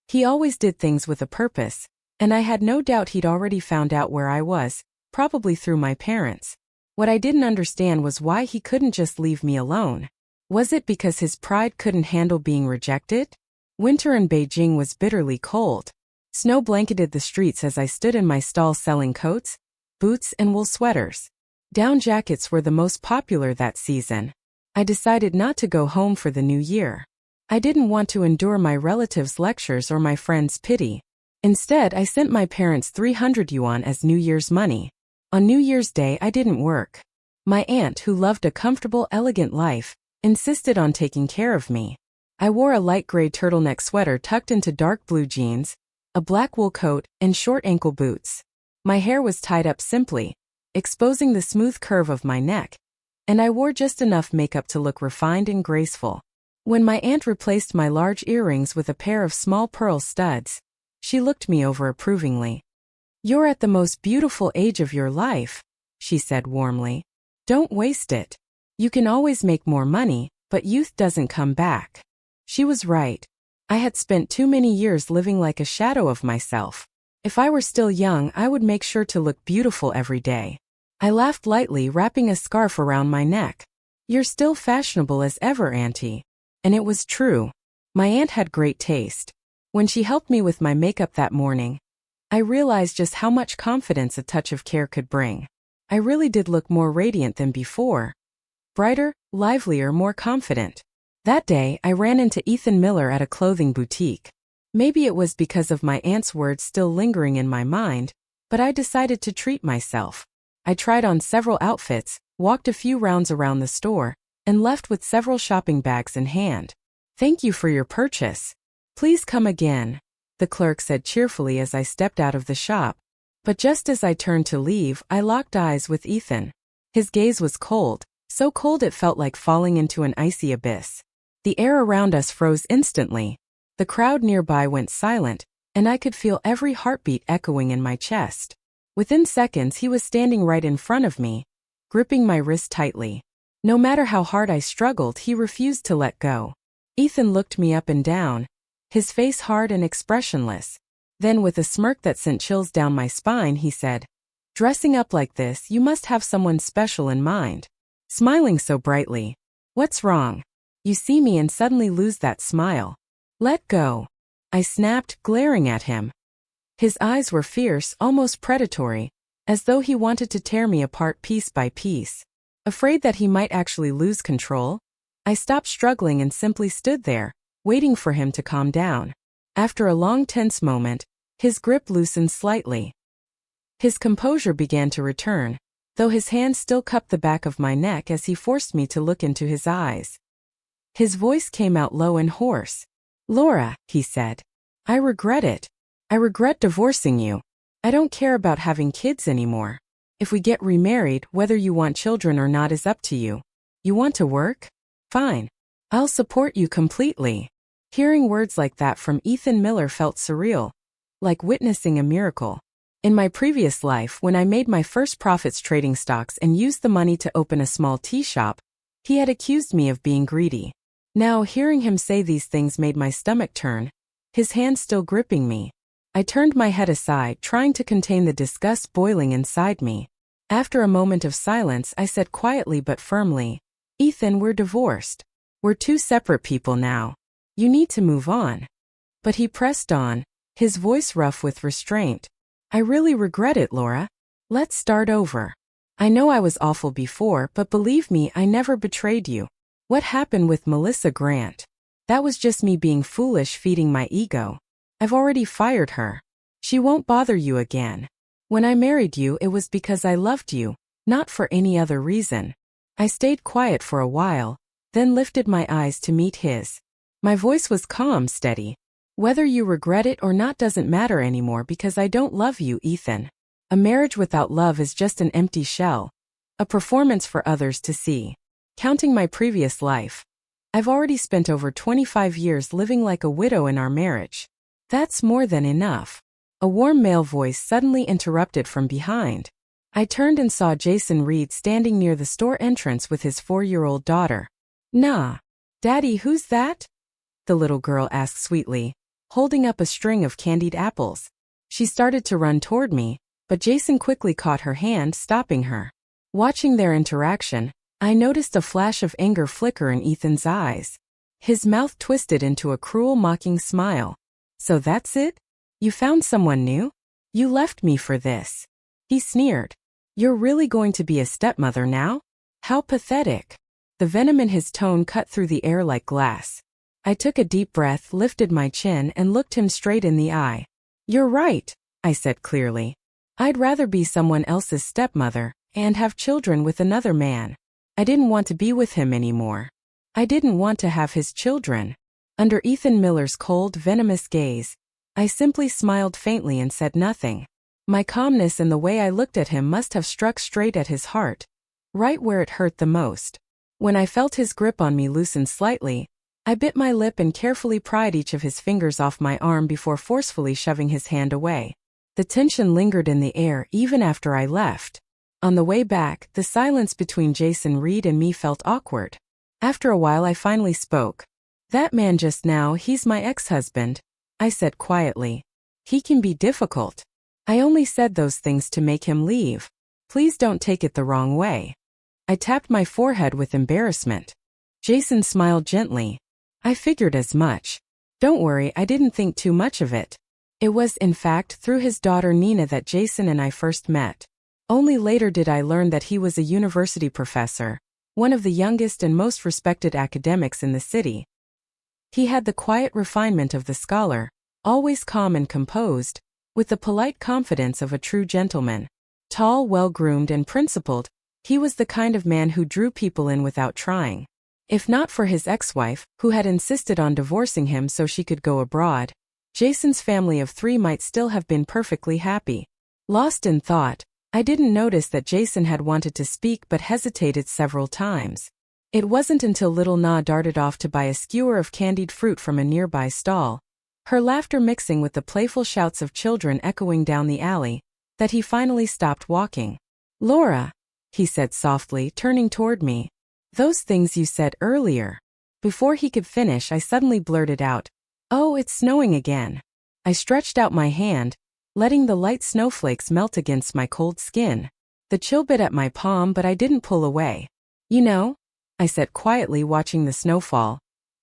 He always did things with a purpose, and I had no doubt he'd already found out where I was, probably through my parents. What I didn't understand was why he couldn't just leave me alone. Was it because his pride couldn't handle being rejected? Winter in Beijing was bitterly cold. Snow blanketed the streets as I stood in my stall selling coats, boots, and wool sweaters. Down jackets were the most popular that season. I decided not to go home for the new year. I didn't want to endure my relatives' lectures or my friends' pity. Instead, I sent my parents 300 yuan as New Year's money. On New Year's Day, I didn't work. My aunt, who loved a comfortable, elegant life, insisted on taking care of me. I wore a light gray turtleneck sweater tucked into dark blue jeans, a black wool coat, and short ankle boots. My hair was tied up simply, exposing the smooth curve of my neck, and I wore just enough makeup to look refined and graceful. When my aunt replaced my large earrings with a pair of small pearl studs, she looked me over approvingly. "You're at the most beautiful age of your life," she said warmly. "Don't waste it. You can always make more money, but youth doesn't come back." She was right. I had spent too many years living like a shadow of myself. If I were still young, I would make sure to look beautiful every day. I laughed lightly, wrapping a scarf around my neck. "You're still fashionable as ever, Auntie." And it was true. My aunt had great taste. When she helped me with my makeup that morning, I realized just how much confidence a touch of care could bring. I really did look more radiant than before. Brighter, livelier, more confident. That day, I ran into Ethan Miller at a clothing boutique. Maybe it was because of my aunt's words still lingering in my mind, but I decided to treat myself. I tried on several outfits, walked a few rounds around the store, and left with several shopping bags in hand. "Thank you for your purchase. Please come again," the clerk said cheerfully as I stepped out of the shop. But just as I turned to leave, I locked eyes with Ethan. His gaze was cold, so cold it felt like falling into an icy abyss. The air around us froze instantly. The crowd nearby went silent, and I could feel every heartbeat echoing in my chest. Within seconds, he was standing right in front of me, gripping my wrist tightly. No matter how hard I struggled, he refused to let go. Ethan looked me up and down, his face hard and expressionless. Then, with a smirk that sent chills down my spine, he said, "Dressing up like this, you must have someone special in mind." Smiling so brightly. "What's wrong? You see me and suddenly lose that smile." "Let go," I snapped, glaring at him. His eyes were fierce, almost predatory, as though he wanted to tear me apart piece by piece. Afraid that he might actually lose control, I stopped struggling and simply stood there, waiting for him to calm down. After a long tense moment, his grip loosened slightly. His composure began to return, though his hand still cupped the back of my neck as he forced me to look into his eyes. His voice came out low and hoarse. "Laura," he said, "I regret it. I regret divorcing you. I don't care about having kids anymore. If we get remarried, whether you want children or not is up to you. You want to work? Fine. I'll support you completely. Hearing words like that from Ethan Miller felt surreal, like witnessing a miracle. In my previous life, when I made my first profits trading stocks and used the money to open a small tea shop, he had accused me of being greedy. Now, hearing him say these things made my stomach turn, his hand still gripping me. I turned my head aside, trying to contain the disgust boiling inside me. After a moment of silence, I said quietly but firmly, "Ethan, we're divorced. We're two separate people now. You need to move on." But he pressed on, his voice rough with restraint. "I really regret it, Laura. Let's start over. I know I was awful before, but believe me, I never betrayed you. What happened with Melissa Grant? That was just me being foolish, feeding my ego. I've already fired her. She won't bother you again. When I married you, it was because I loved you, not for any other reason." I stayed quiet for a while, then lifted my eyes to meet his. My voice was calm, steady. "Whether you regret it or not doesn't matter anymore because I don't love you, Ethan. A marriage without love is just an empty shell, a performance for others to see. Counting my previous life, I've already spent over 25 years living like a widow in our marriage. That's more than enough." A warm male voice suddenly interrupted from behind. I turned and saw Jason Reed standing near the store entrance with his 4-year-old daughter. "Nah. Daddy, who's that?" the little girl asked sweetly, holding up a string of candied apples. She started to run toward me, but Jason quickly caught her hand, stopping her. Watching their interaction, I noticed a flash of anger flicker in Ethan's eyes. His mouth twisted into a cruel, mocking smile. "So that's it? You found someone new? You left me for this." He sneered. "You're really going to be a stepmother now? How pathetic." The venom in his tone cut through the air like glass. I took a deep breath, lifted my chin, and looked him straight in the eye. "You're right," I said clearly. "I'd rather be someone else's stepmother and have children with another man. I didn't want to be with him anymore. I didn't want to have his children." Under Ethan Miller's cold, venomous gaze, I simply smiled faintly and said nothing. My calmness and the way I looked at him must have struck straight at his heart, right where it hurt the most. When I felt his grip on me loosen slightly, I bit my lip and carefully pried each of his fingers off my arm before forcefully shoving his hand away. The tension lingered in the air even after I left. On the way back, the silence between Jason Reed and me felt awkward. After a while I finally spoke. "That man just now, he's my ex-husband," I said quietly. "He can be difficult. I only said those things to make him leave. Please don't take it the wrong way." I tapped my forehead with embarrassment. Jason smiled gently. "I figured as much. Don't worry, I didn't think too much of it. It was, in fact, through his daughter Nina that Jason and I first met. Only later did I learn that he was a university professor, one of the youngest and most respected academics in the city. He had the quiet refinement of the scholar, always calm and composed, with the polite confidence of a true gentleman. Tall, well-groomed, and principled, he was the kind of man who drew people in without trying. If not for his ex-wife, who had insisted on divorcing him so she could go abroad, Jason's family of 3 might still have been perfectly happy. Lost in thought, I didn't notice that Jason had wanted to speak but hesitated several times. It wasn't until little Na darted off to buy a skewer of candied fruit from a nearby stall, her laughter mixing with the playful shouts of children echoing down the alley, that he finally stopped walking. "Laura," he said softly, turning toward me. "Those things you said earlier." Before he could finish, I suddenly blurted out, "Oh, it's snowing again." I stretched out my hand, letting the light snowflakes melt against my cold skin. The chill bit at my palm, but I didn't pull away. "You know," I said quietly, watching the snowfall,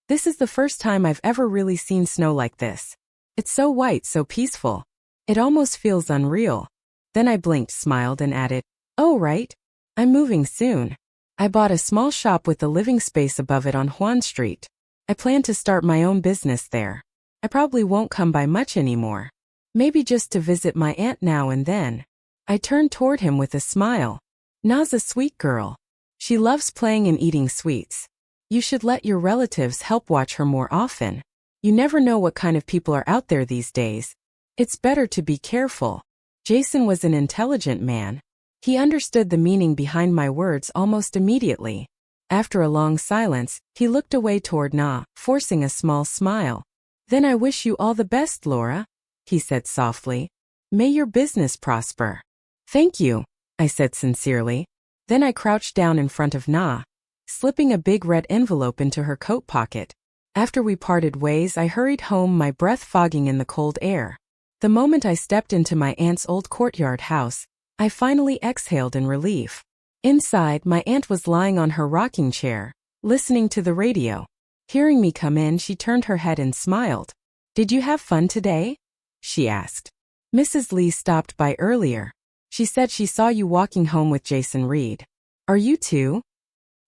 "this is the first time I've ever really seen snow like this. It's so white, so peaceful. It almost feels unreal." Then I blinked, smiled, and added, "Oh, right. I'm moving soon. I bought a small shop with a living space above it on Juan Street. I plan to start my own business there. I probably won't come by much anymore. Maybe just to visit my aunt now and then." I turned toward him with a smile. "Na's a sweet girl. She loves playing and eating sweets. You should let your relatives help watch her more often. You never know what kind of people are out there these days. It's better to be careful." Jason was an intelligent man. He understood the meaning behind my words almost immediately. After a long silence, he looked away toward Na, forcing a small smile. "Then I wish you all the best, Laura," he said softly. "May your business prosper." "Thank you," I said sincerely. Then I crouched down in front of Na, slipping a big red envelope into her coat pocket. After we parted ways, I hurried home, my breath fogging in the cold air. The moment I stepped into my aunt's old courtyard house, I finally exhaled in relief. Inside, my aunt was lying on her rocking chair, listening to the radio. Hearing me come in, she turned her head and smiled. "Did you have fun today?" she asked. "Mrs. Lee stopped by earlier. She said she saw you walking home with Jason Reed. Are you too?"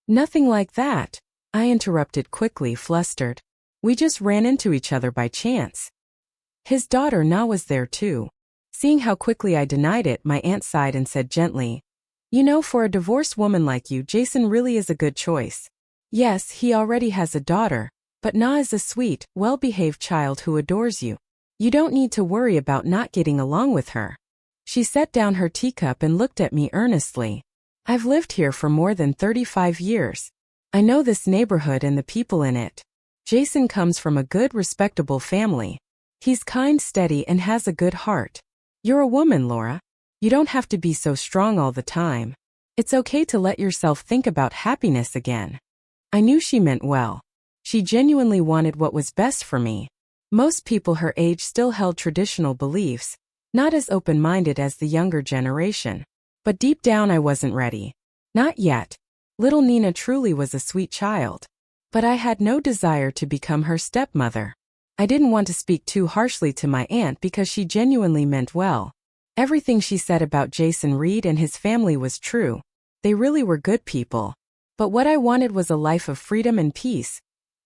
"Nothing like that," I interrupted quickly, flustered. "We just ran into each other by chance." His daughter Na was there too. Seeing how quickly I denied it, my aunt sighed and said gently, "You know, for a divorced woman like you, Jason really is a good choice. Yes, he already has a daughter, but Na is a sweet, well-behaved child who adores you. You don't need to worry about not getting along with her." She set down her teacup and looked at me earnestly. "I've lived here for more than 35 years. I know this neighborhood and the people in it. Jason comes from a good, respectable family. He's kind, steady, and has a good heart. You're a woman, Laura. You don't have to be so strong all the time. It's okay to let yourself think about happiness again." I knew she meant well. She genuinely wanted what was best for me. Most people her age still held traditional beliefs, not as open-minded as the younger generation. But deep down I wasn't ready. Not yet. Little Nina truly was a sweet child. But I had no desire to become her stepmother. I didn't want to speak too harshly to my aunt because she genuinely meant well. Everything she said about Jason Reed and his family was true. They really were good people. But what I wanted was a life of freedom and peace.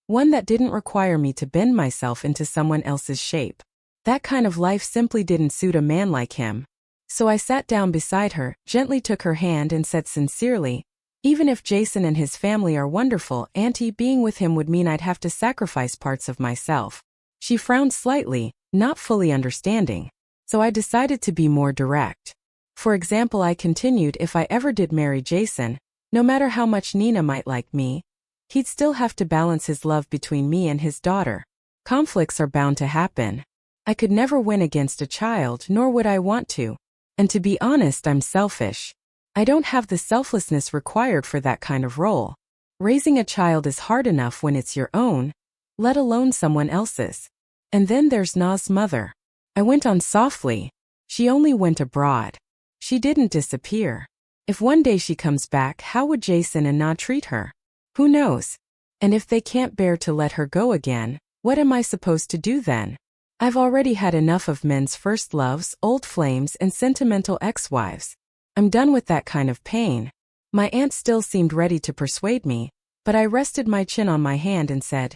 One that didn't require me to bend myself into someone else's shape. That kind of life simply didn't suit a man like him. So I sat down beside her, gently took her hand and said sincerely, "Even if Jason and his family are wonderful, Auntie, being with him would mean I'd have to sacrifice parts of myself." She frowned slightly, not fully understanding. So I decided to be more direct. For example, I continued, if I ever did marry Jason, no matter how much Nina might like me, he'd still have to balance his love between me and his daughter. Conflicts are bound to happen. I could never win against a child, nor would I want to. And to be honest, I'm selfish. I don't have the selflessness required for that kind of role. Raising a child is hard enough when it's your own, let alone someone else's. And then there's Na's mother. I went on softly. She only went abroad. She didn't disappear. If one day she comes back, how would Jason and Na treat her? Who knows? And if they can't bear to let her go again, what am I supposed to do then? I've already had enough of men's first loves, old flames, and sentimental ex-wives. I'm done with that kind of pain. My aunt still seemed ready to persuade me, but I rested my chin on my hand and said,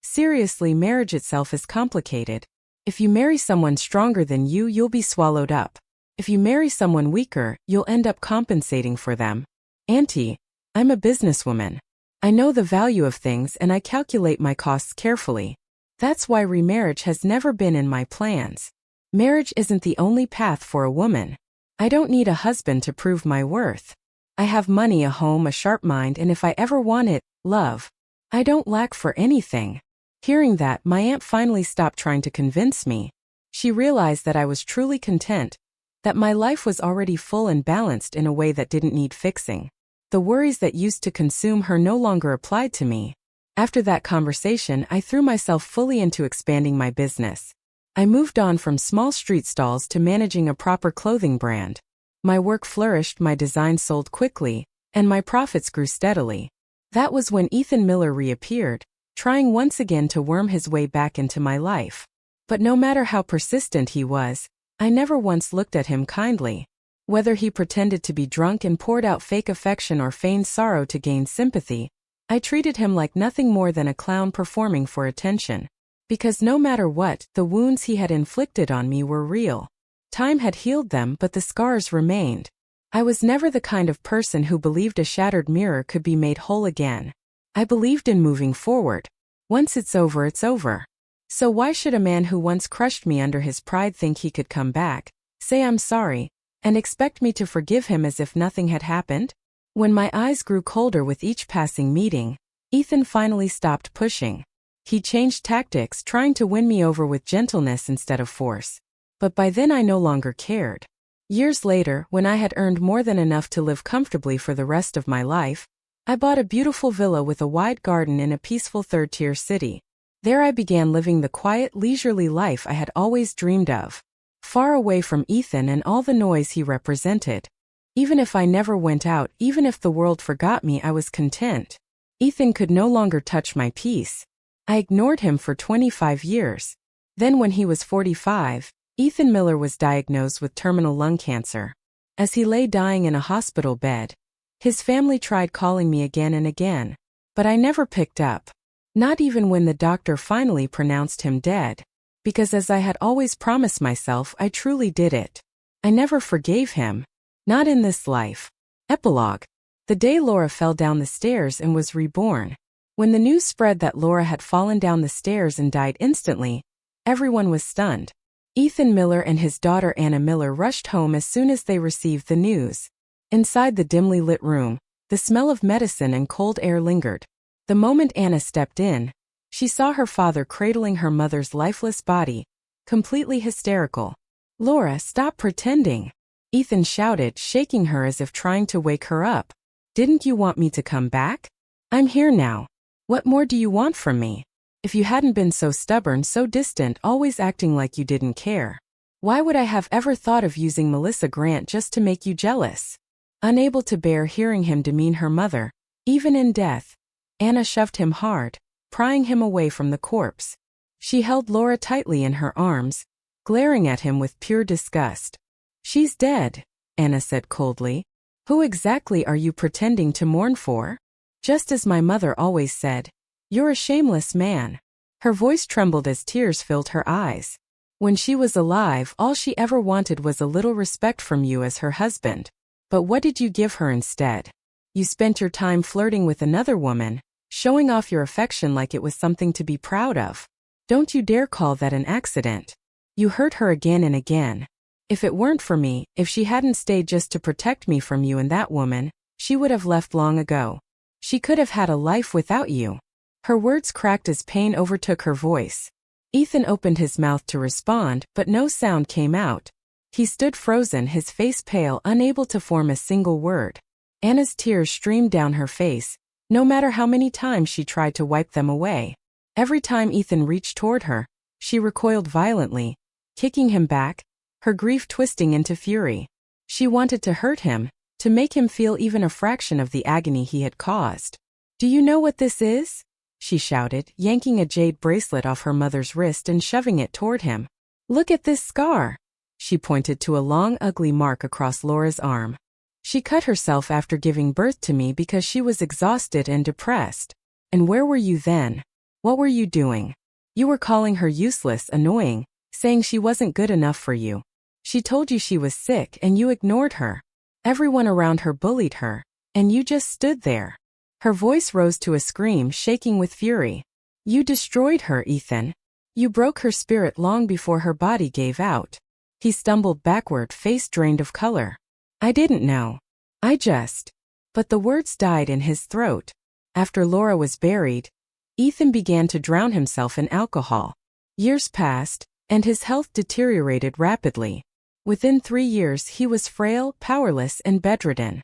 "Seriously, marriage itself is complicated. If you marry someone stronger than you, you'll be swallowed up. If you marry someone weaker, you'll end up compensating for them. Auntie, I'm a businesswoman. I know the value of things and I calculate my costs carefully. That's why remarriage has never been in my plans. Marriage isn't the only path for a woman. I don't need a husband to prove my worth. I have money, a home, a sharp mind, and if I ever want it, love. I don't lack for anything." Hearing that, my aunt finally stopped trying to convince me. She realized that I was truly content, that my life was already full and balanced in a way that didn't need fixing. The worries that used to consume her no longer applied to me. After that conversation, I threw myself fully into expanding my business. I moved on from small street stalls to managing a proper clothing brand. My work flourished, my designs sold quickly, and my profits grew steadily. That was when Ethan Miller reappeared, trying once again to worm his way back into my life. But no matter how persistent he was, I never once looked at him kindly. Whether he pretended to be drunk and poured out fake affection or feigned sorrow to gain sympathy, I treated him like nothing more than a clown performing for attention. Because no matter what, the wounds he had inflicted on me were real. Time had healed them, but the scars remained. I was never the kind of person who believed a shattered mirror could be made whole again. I believed in moving forward. Once it's over, it's over. So why should a man who once crushed me under his pride think he could come back, say I'm sorry, and expect me to forgive him as if nothing had happened? When my eyes grew colder with each passing meeting, Ethan finally stopped pushing. He changed tactics, trying to win me over with gentleness instead of force. But by then I no longer cared. Years later, when I had earned more than enough to live comfortably for the rest of my life, I bought a beautiful villa with a wide garden in a peaceful third-tier city. There I began living the quiet, leisurely life I had always dreamed of. Far away from Ethan and all the noise he represented. Even if I never went out, even if the world forgot me, I was content. Ethan could no longer touch my peace. I ignored him for 25 years. Then when he was 45, Ethan Miller was diagnosed with terminal lung cancer. As he lay dying in a hospital bed, his family tried calling me again and again, but I never picked up. Not even when the doctor finally pronounced him dead. Because as I had always promised myself, I truly did it. I never forgave him. Not in this life. Epilogue. The day Laura fell down the stairs and was reborn. When the news spread that Laura had fallen down the stairs and died instantly, everyone was stunned. Ethan Miller and his daughter Anna Miller rushed home as soon as they received the news. Inside the dimly lit room, the smell of medicine and cold air lingered. The moment Anna stepped in, she saw her father cradling her mother's lifeless body, completely hysterical. "Laura, stop pretending," Ethan shouted, shaking her as if trying to wake her up. "Didn't you want me to come back? I'm here now. What more do you want from me? If you hadn't been so stubborn, so distant, always acting like you didn't care, why would I have ever thought of using Melissa Grant just to make you jealous?" Unable to bear hearing him demean her mother, even in death, Anna shoved him hard, prying him away from the corpse. She held Laura tightly in her arms, glaring at him with pure disgust. "She's dead," Anna said coldly. "Who exactly are you pretending to mourn for? Just as my mother always said, you're a shameless man." Her voice trembled as tears filled her eyes. "When she was alive, all she ever wanted was a little respect from you as her husband. But what did you give her instead? You spent your time flirting with another woman, showing off your affection like it was something to be proud of. Don't you dare call that an accident. You hurt her again and again. If it weren't for me, if she hadn't stayed just to protect me from you and that woman, she would have left long ago. She could have had a life without you." Her words cracked as pain overtook her voice. Ethan opened his mouth to respond, but no sound came out. He stood frozen, his face pale, unable to form a single word. Anna's tears streamed down her face, no matter how many times she tried to wipe them away. Every time Ethan reached toward her, she recoiled violently, kicking him back, her grief twisting into fury. She wanted to hurt him, to make him feel even a fraction of the agony he had caused. "Do you know what this is?" she shouted, yanking a jade bracelet off her mother's wrist and shoving it toward him. "Look at this scar." She pointed to a long, ugly mark across Laura's arm. "She cut herself after giving birth to me because she was exhausted and depressed. And where were you then? What were you doing? You were calling her useless, annoying, saying she wasn't good enough for you. She told you she was sick and you ignored her. Everyone around her bullied her, and you just stood there." Her voice rose to a scream, shaking with fury. "You destroyed her, Ethan. You broke her spirit long before her body gave out." He stumbled backward, face drained of color. "I didn't know. I just..." But the words died in his throat. After Laura was buried, Ethan began to drown himself in alcohol. Years passed, and his health deteriorated rapidly. Within 3 years he was frail, powerless, and bedridden.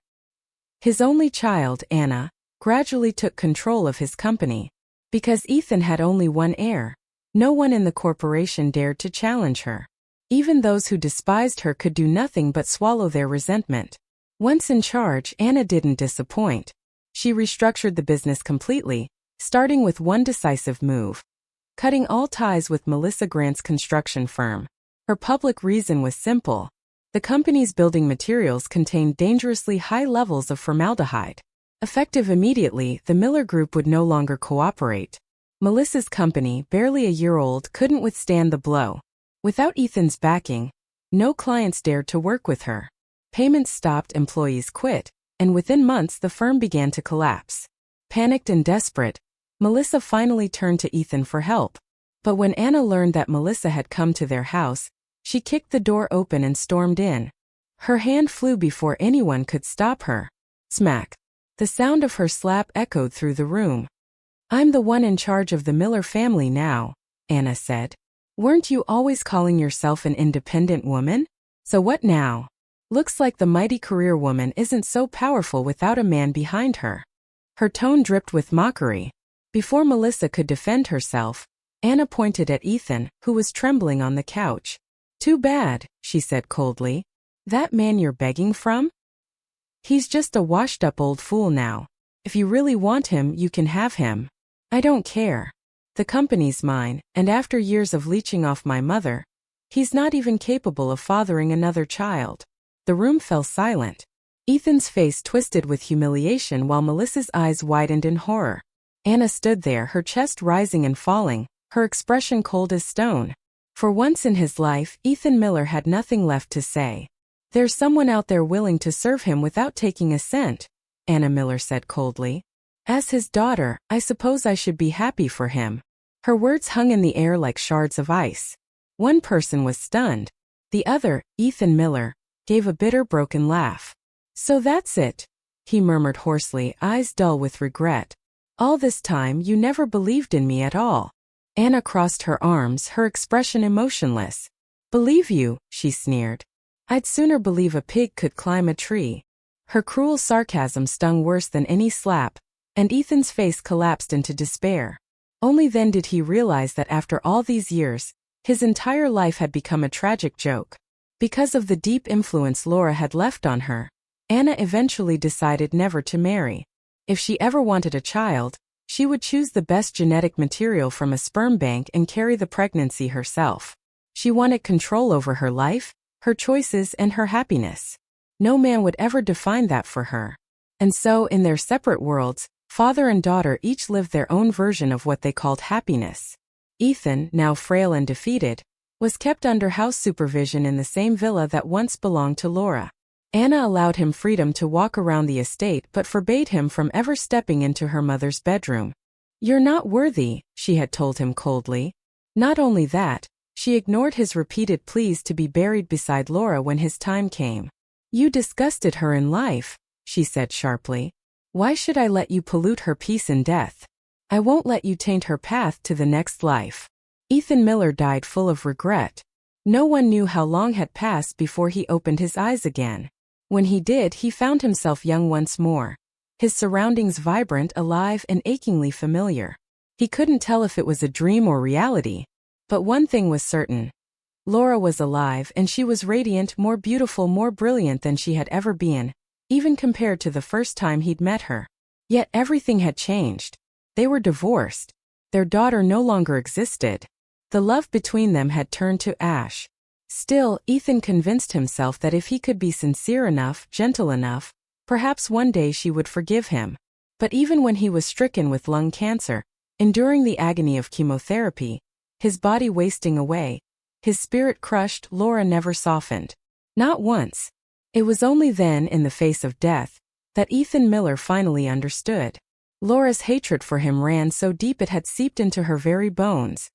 His only child, Anna, gradually took control of his company. Because Ethan had only one heir, no one in the corporation dared to challenge her. Even those who despised her could do nothing but swallow their resentment. Once in charge, Anna didn't disappoint. She restructured the business completely, starting with one decisive move: cutting all ties with Melissa Grant's construction firm. Her public reason was simple. The company's building materials contained dangerously high levels of formaldehyde. Effective immediately, the Miller Group would no longer cooperate. Melissa's company, barely a year old, couldn't withstand the blow. Without Ethan's backing, no clients dared to work with her. Payments stopped, employees quit, and within months the firm began to collapse. Panicked and desperate, Melissa finally turned to Ethan for help. But when Anna learned that Melissa had come to their house, she kicked the door open and stormed in. Her hand flew before anyone could stop her. Smack. The sound of her slap echoed through the room. "I'm the one in charge of the Miller family now," Anna said. "Weren't you always calling yourself an independent woman? So what now? Looks like the mighty career woman isn't so powerful without a man behind her." Her tone dripped with mockery. Before Melissa could defend herself, Anna pointed at Ethan, who was trembling on the couch. "Too bad," she said coldly. "That man you're begging from? He's just a washed-up old fool now. If you really want him, you can have him. I don't care. The company's mine, and after years of leeching off my mother, he's not even capable of fathering another child." The room fell silent. Ethan's face twisted with humiliation while Melissa's eyes widened in horror. Anna stood there, her chest rising and falling, her expression cold as stone. For once in his life, Ethan Miller had nothing left to say. "There's someone out there willing to serve him without taking a cent," Anna Miller said coldly. "As his daughter, I suppose I should be happy for him." Her words hung in the air like shards of ice. One person was stunned. The other, Ethan Miller, gave a bitter, broken laugh. "So that's it," he murmured hoarsely, eyes dull with regret. "All this time you never believed in me at all." Anna crossed her arms, her expression emotionless. "Believe you?" she sneered. "I'd sooner believe a pig could climb a tree." Her cruel sarcasm stung worse than any slap, and Ethan's face collapsed into despair. Only then did he realize that after all these years, his entire life had become a tragic joke. Because of the deep influence Laura had left on her, Anna eventually decided never to marry. If she ever wanted a child, she would choose the best genetic material from a sperm bank and carry the pregnancy herself. She wanted control over her life, her choices, and her happiness. No man would ever define that for her. And so, in their separate worlds, father and daughter each lived their own version of what they called happiness. Ethan, now frail and defeated, was kept under house supervision in the same villa that once belonged to Laura. Anna allowed him freedom to walk around the estate but forbade him from ever stepping into her mother's bedroom. "You're not worthy," she had told him coldly. Not only that, she ignored his repeated pleas to be buried beside Laura when his time came. "You disgusted her in life," she said sharply. "Why should I let you pollute her peace in death? I won't let you taint her path to the next life." Ethan Miller died full of regret. No one knew how long had passed before he opened his eyes again. When he did, he found himself young once more. His surroundings vibrant, alive, and achingly familiar. He couldn't tell if it was a dream or reality. But one thing was certain. Laura was alive, and she was radiant, more beautiful, more brilliant than she had ever been, even compared to the first time he'd met her. Yet everything had changed. They were divorced. Their daughter no longer existed. The love between them had turned to ash. Still, Ethan convinced himself that if he could be sincere enough, gentle enough, perhaps one day she would forgive him. But even when he was stricken with lung cancer, enduring the agony of chemotherapy, his body wasting away, his spirit crushed, Laura never softened. Not once. It was only then, in the face of death, that Ethan Miller finally understood. Laura's hatred for him ran so deep it had seeped into her very bones.